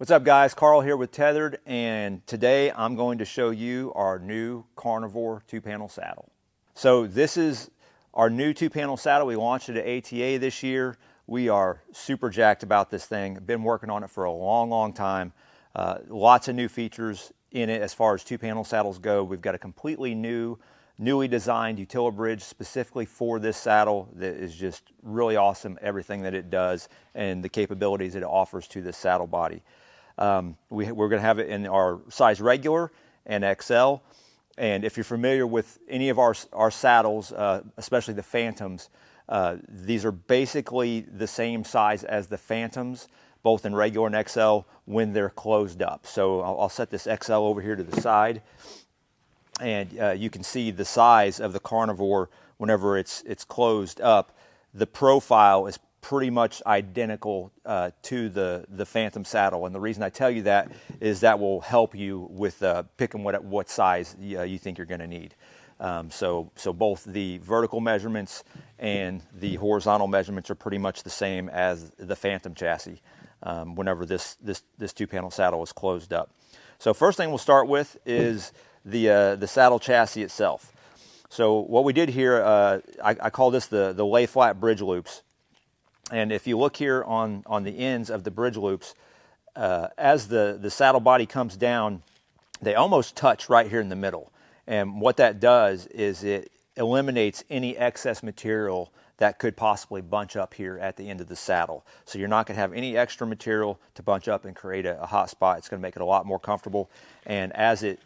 What's up, guys? Carl here with Tethrd, and today I'm going to show you our new Carnivore 2-panel saddle. So this is our new 2-panel saddle. We launched it at ATA this year. We are super jacked about this thing. Been working on it for a long time. Lots of new features in it as far as 2-panel saddles go. We've got a completely newly designed Utilibridge specifically for this saddle that is just really awesome, everything that it does and the capabilities that it offers to this saddle body. We're going to have it in our size regular and XL. And if you're familiar with any of our saddles, especially the Phantoms, these are basically the same size as the Phantoms, both in regular and XL when they're closed up. So I'll set this XL over here to the side, and you can see the size of the Carnivore whenever it's closed up. The profile is pretty much identical to the Phantom saddle, and the reason I tell you that is that will help you with picking what size you think you're going to need. So both the vertical measurements and the horizontal measurements are pretty much the same as the Phantom chassis whenever this 2-panel saddle is closed up. So first thing we'll start with is the saddle chassis itself. So what we did here, I call this the lay flat bridge loops. And if you look here on the ends of the bridge loops, as the saddle body comes down, they almost touch right here in the middle. And what that does is it eliminates any excess material that could possibly bunch up here at the end of the saddle. So you're not going to have any extra material to bunch up and create a hot spot. It's going to make it a lot more comfortable. And as it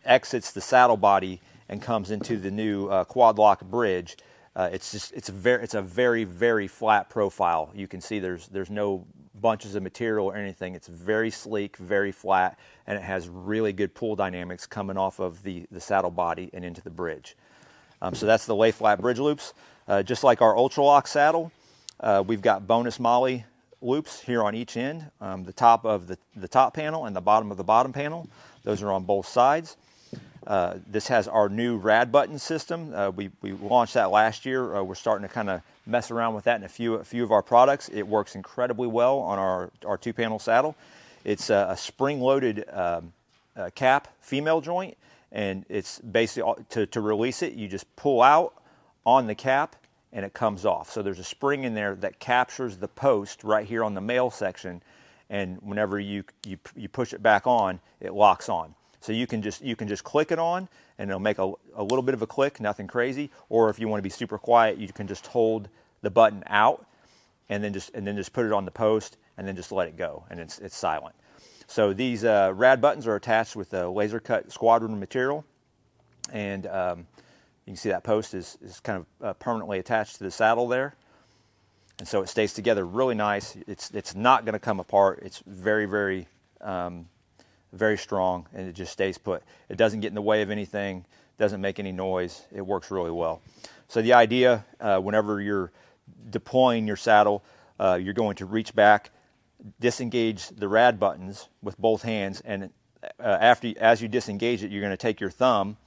exits the saddle body and comes into the new quad lock bridge, it's a very flat profile. You can see there's no bunches of material or anything. It's very sleek, very flat, and it has really good pull dynamics coming off of the saddle body and into the bridge. So that's the lay flat bridge loops. Just like our Ultralock saddle, we've got bonus molly loops here on each end, the top of the top panel and the bottom of the bottom panel. Those are on both sides. This has our new rad button system. We launched that last year. We're starting to kind of mess around with that in a few of our products. It works incredibly well on our 2-panel saddle. It's a spring-loaded cap female joint, and it's basically to release it, you just pull out on the cap and it comes off. So there's a spring in there that captures the post right here on the male section, and whenever you push it back on, it locks on. So you can just click it on, and it'll make a little bit of a click, nothing crazy. Or if you want to be super quiet, you can just hold the button out, and then just put it on the post, and then just let it go, and it's silent. So these rad buttons are attached with a laser cut squadron material, and you can see that post is kind of permanently attached to the saddle there, and so it stays together really nice. It's not going to come apart. It's very strong, and it just stays put. It doesn't get in the way of anything, doesn't make any noise. It works really well. So the idea, whenever you're deploying your saddle, you're going to reach back, disengage the rad buttons with both hands, and as you disengage it, you're going to take your thumb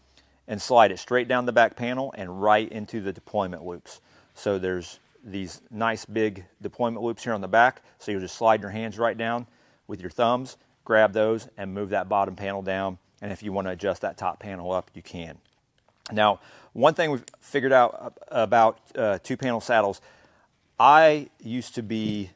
and slide it straight down the back panel and right into the deployment loops. So there's these nice big deployment loops here on the back, so you'll just slide your hands right down with your thumbs, grab those, and move that bottom panel down. And if you want to adjust that top panel up, you can. Now, one thing we've figured out about 2-panel saddles, I used to be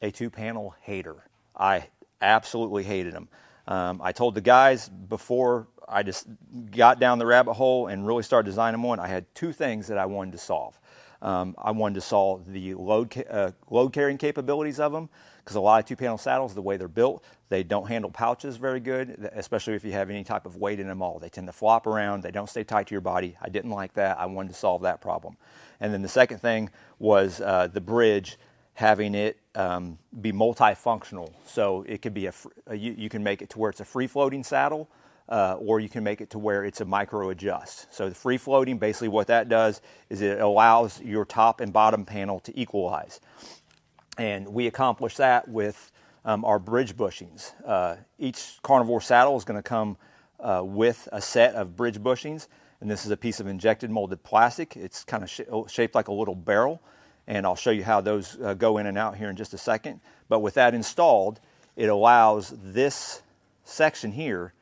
a 2-panel hater. I absolutely hated them. I told the guys before I just got down the rabbit hole and really started designing one, I had two things that I wanted to solve. I wanted to solve the load carrying capabilities of them, because a lot of 2-panel saddles, the way they're built, they don't handle pouches very good, especially if you have any type of weight in them all. They tend to flop around. They don't stay tight to your body. I didn't like that. I wanted to solve that problem. And then the second thing was the bridge, having it be multifunctional. So it could be you can make it to where it's a free-floating saddle, or you can make it to where it's a micro adjust. So the free floating, basically what that does is it allows your top and bottom panel to equalize. And we accomplish that with our bridge bushings. Each Carnivore saddle is going to come with a set of bridge bushings, and this is a piece of injected molded plastic. It's kind of shaped like a little barrel, and I'll show you how those go in and out here in just a second. But with that installed, it allows this section here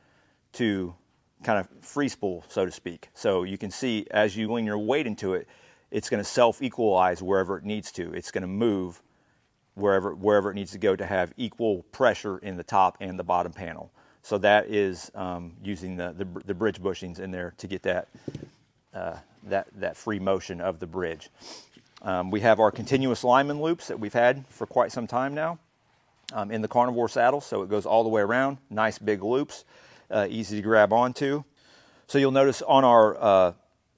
to kind of free spool, so to speak. So you can see as you lean your weight into it, it's going to self-equalize wherever it needs to. It's going to move wherever it needs to go to have equal pressure in the top and the bottom panel. So that is using the bridge bushings in there to get that that free motion of the bridge. We have our continuous lineman loops that we've had for quite some time now in the Carnivore Saddle, so it goes all the way around. Nice big loops, easy to grab onto. So you'll notice on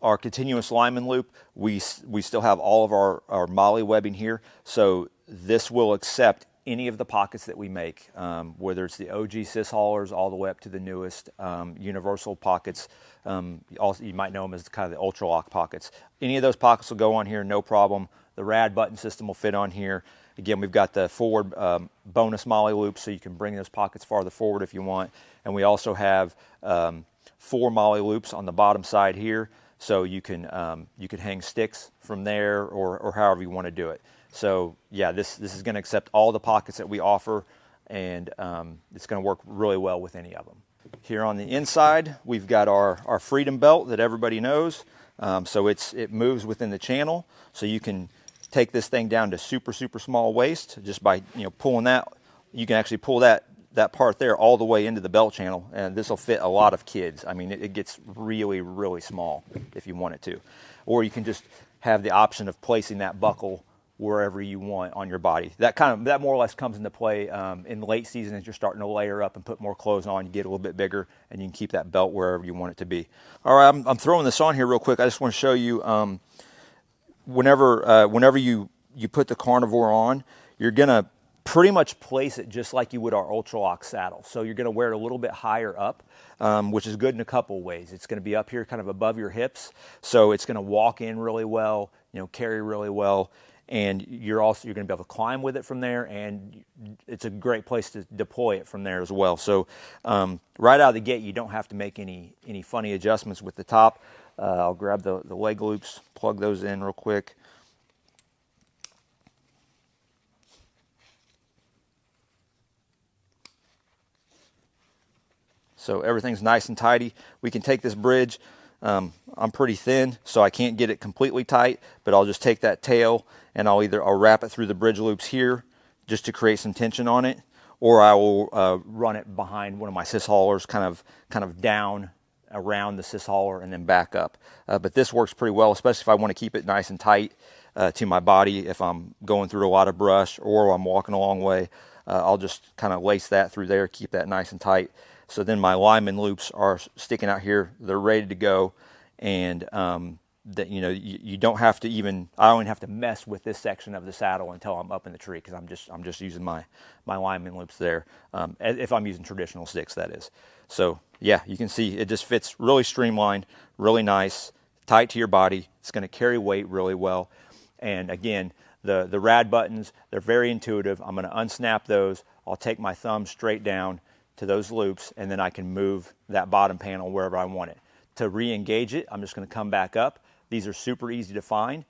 our continuous lineman loop, we still have all of our molly webbing here, so this will accept any of the pockets that we make, whether it's the OG cis haulers all the way up to the newest universal pockets. Also, you might know them as kind of the ultra lock pockets. Any of those pockets will go on here, no problem. The rad button system will fit on here. Again, we've got the forward bonus molly loops, so you can bring those pockets farther forward if you want. And we also have 4 molly loops on the bottom side here, so you can hang sticks from there or however you want to do it. So yeah, this is going to accept all the pockets that we offer, and it's going to work really well with any of them. Here on the inside, we've got our Freedom belt that everybody knows. So it moves within the channel, so you can take this thing down to super small waist just by pulling that. You can actually pull that part there all the way into the belt channel, and this will fit a lot of kids. I mean, it gets really small if you want it to, or you can just have the option of placing that buckle wherever you want on your body. That more or less comes into play in the late season as you're starting to layer up and put more clothes on. You get a little bit bigger, and you can keep that belt wherever you want it to be. All right, I'm throwing this on here real quick. I just want to show you whenever you put the Carnivore on, you're gonna pretty much place it just like you would our Ultra Lock saddle. So you're gonna wear it a little bit higher up, which is good in a couple of ways. It's gonna be up here kind of above your hips, so it's gonna walk in really well, carry really well. And you're going to be able to climb with it from there, and it's a great place to deploy it from there as well. So right out of the gate, you don't have to make any funny adjustments with the top. I'll grab the leg loops, plug those in real quick. So everything's nice and tidy. We can take this bridge. I'm pretty thin, so I can't get it completely tight, but I'll just take that tail and I'll wrap it through the bridge loops here just to create some tension on it, or I will run it behind one of my cis haulers, kind of down around the cis hauler and then back up. But this works pretty well, especially if I want to keep it nice and tight to my body. If I'm going through a lot of brush or I'm walking a long way, I'll just kind of lace that through there, keep that nice and tight. So then my lineman loops are sticking out here. They're ready to go, and that you don't have to I don't even have to mess with this section of the saddle until I'm up in the tree, because I'm just using my lineman loops there. If I'm using traditional sticks, that is. So yeah, you can see it just fits really streamlined, really nice, tight to your body. It's going to carry weight really well, and again, the rad buttons, they're very intuitive. I'm going to unsnap those. I'll take my thumb straight down to those loops, and then I can move that bottom panel wherever I want it. To re-engage it, I'm just going to come back up. These are super easy to find.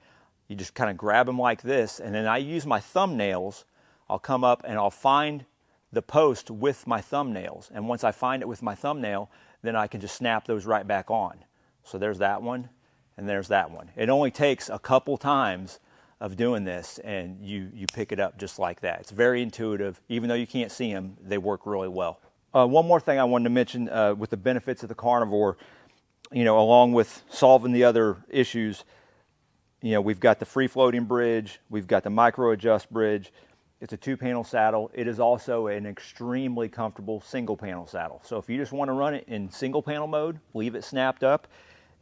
You just kind of grab them like this, and then I use my thumbnails. I'll come up and I'll find the post with my thumbnails, and once I find it with my thumbnail, then I can just snap those right back on. So there's that one, and there's that one. It only takes a couple times of doing this, and you pick it up just like that. It's very intuitive. Even though you can't see them, they work really well. One more thing I wanted to mention with the benefits of the Carnivore, along with solving the other issues, we've got the free-floating bridge, we've got the micro-adjust bridge. It's a 2-panel saddle. It is also an extremely comfortable single-panel saddle. So if you just want to run it in single-panel mode, leave it snapped up.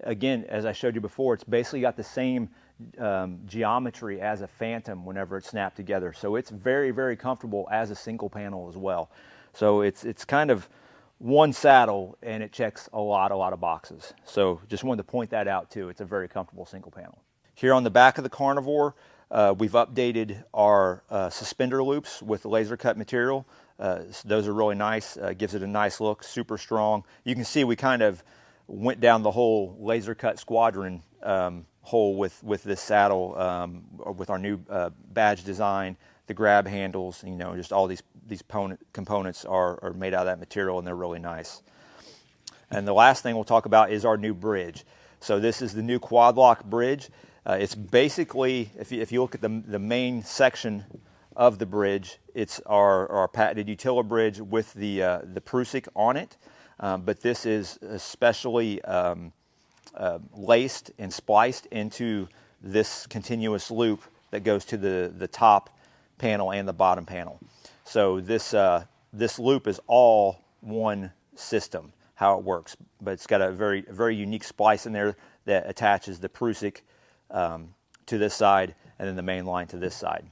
Again, as I showed you before, it's basically got the same geometry as a Phantom whenever it's snapped together. So it's very comfortable as a single panel as well. So it's kind of one saddle, and it checks a lot of boxes. So just wanted to point that out too. It's a very comfortable single panel. Here on the back of the Carnivore, we've updated our suspender loops with laser cut material. Those are really nice. Gives it a nice look, super strong. You can see we kind of went down the whole laser cut squadron hole with this saddle, with our new badge design. the grab handles, just all these components are made out of that material, and they're really nice. And the last thing we'll talk about is our new bridge. So this is the new quad lock bridge. It's basically, if you look at the main section of the bridge, it's our patented Utila bridge with the Prusik on it. But this is especially laced and spliced into this continuous loop that goes to the top panel and the bottom panel. So this loop is all one system, how it works, but it's got a very unique splice in there that attaches the Prusik to this side and then the main line to this side.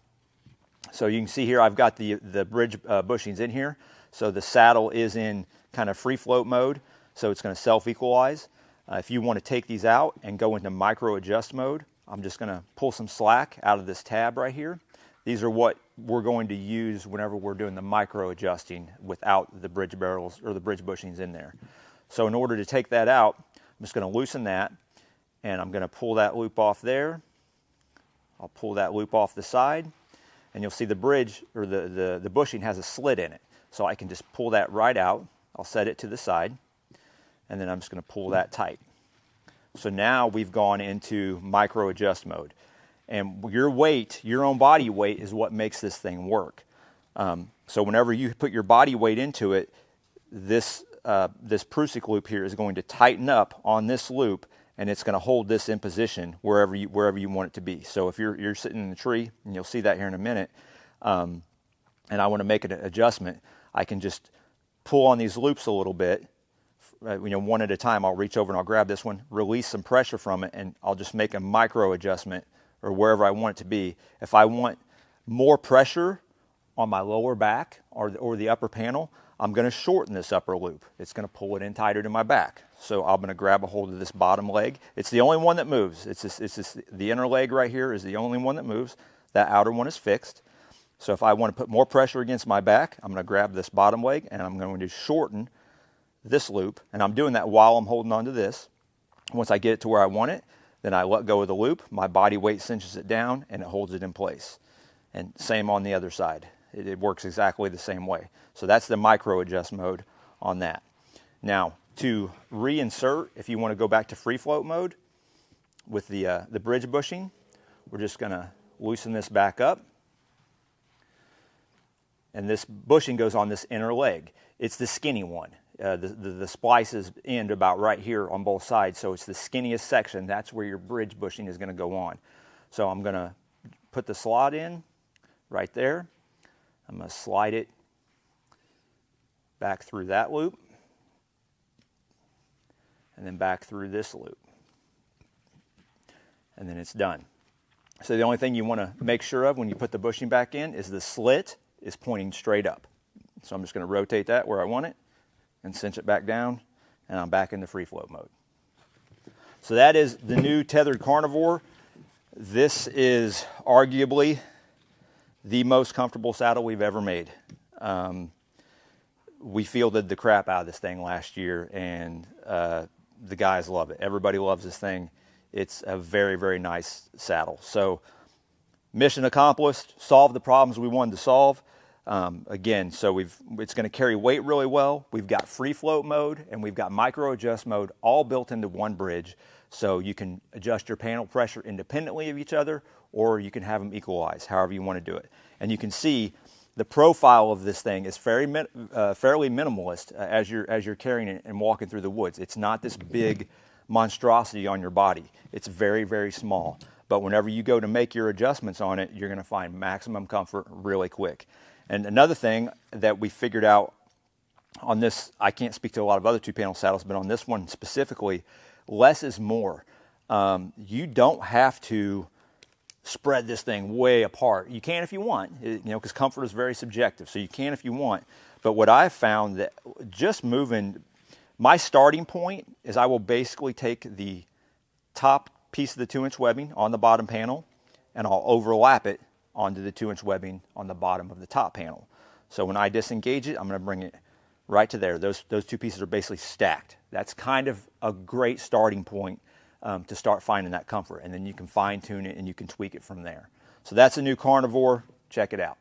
So you can see here I've got the bridge bushings in here. So the saddle is in kind of free float mode, so it's going to self-equalize. If you want to take these out and go into micro adjust mode, I'm just going to pull some slack out of this tab right here. These are what we're going to use whenever we're doing the micro adjusting without the bridge barrels or the bridge bushings in there. So in order to take that out, I'm just going to loosen that, and I'm going to pull that loop off there. I'll pull that loop off the side, and you'll see the bridge or the bushing has a slit in it. So I can just pull that right out. I'll set it to the side, and then I'm just going to pull that tight. So now we've gone into micro adjust mode. And your weight, your own body weight, is what makes this thing work. So whenever you put your body weight into it, this Prusik loop here is going to tighten up on this loop, and it's going to hold this in position wherever you want it to be. So if you're sitting in the tree, and you'll see that here in a minute, and I want to make an adjustment, I can just pull on these loops a little bit, one at a time. I'll reach over and I'll grab this one, release some pressure from it, and I'll just make a micro adjustment or wherever I want it to be. If I want more pressure on my lower back or the upper panel, I'm going to shorten this upper loop. It's going to pull it in tighter to my back. So I'm going to grab a hold of this bottom leg. It's the only one that moves. It's just the inner leg right here is the only one that moves. That outer one is fixed. So if I want to put more pressure against my back, I'm going to grab this bottom leg and I'm going to shorten this loop. And I'm doing that while I'm holding on to this. Once I get it to where I want it, then I let go of the loop. My body weight cinches it down and it holds it in place. And same on the other side. It works exactly the same way. So that's the micro adjust mode on that. Now, to reinsert, if you want to go back to free float mode with the bridge bushing, we're just going to loosen this back up. And this bushing goes on this inner leg. It's the skinny one. The splices end about right here on both sides, so it's the skinniest section. That's where your bridge bushing is going to go on. So I'm going to put the slot in right there. I'm going to slide it back through that loop and then back through this loop. And then it's done. So the only thing you want to make sure of when you put the bushing back in is the slit is pointing straight up. So I'm just going to rotate that where I want it and cinch it back down, and I'm back in the free float mode. So that is the new Tethrd Carnivore. This is arguably the most comfortable saddle we've ever made. We fielded the crap out of this thing last year, and the guys love it. Everybody loves this thing. It's a very, very nice saddle. So mission accomplished, solved the problems we wanted to solve. Again, so it's going to carry weight really well. We've got free float mode and we've got micro adjust mode all built into one bridge. So you can adjust your panel pressure independently of each other, or you can have them equalize, however you want to do it. And you can see the profile of this thing is fairly minimalist as you're carrying it and walking through the woods. It's not this big monstrosity on your body. It's very, very small. But whenever you go to make your adjustments on it, you're going to find maximum comfort really quick. And another thing that we figured out on this, I can't speak to a lot of other two-panel saddles, but on this one specifically, less is more. You don't have to spread this thing way apart. You can if you want, because comfort is very subjective. So you can if you want. But what I've found that just moving, my starting point is I will basically take the top piece of the 2-inch webbing on the bottom panel, and I'll overlap it onto the 2-inch webbing on the bottom of the top panel. So when I disengage it, I'm going to bring it right to there. Those two pieces are basically stacked. That's kind of a great starting point to start finding that comfort, and then you can fine tune it and you can tweak it from there. So that's a new Carnivore Check it out.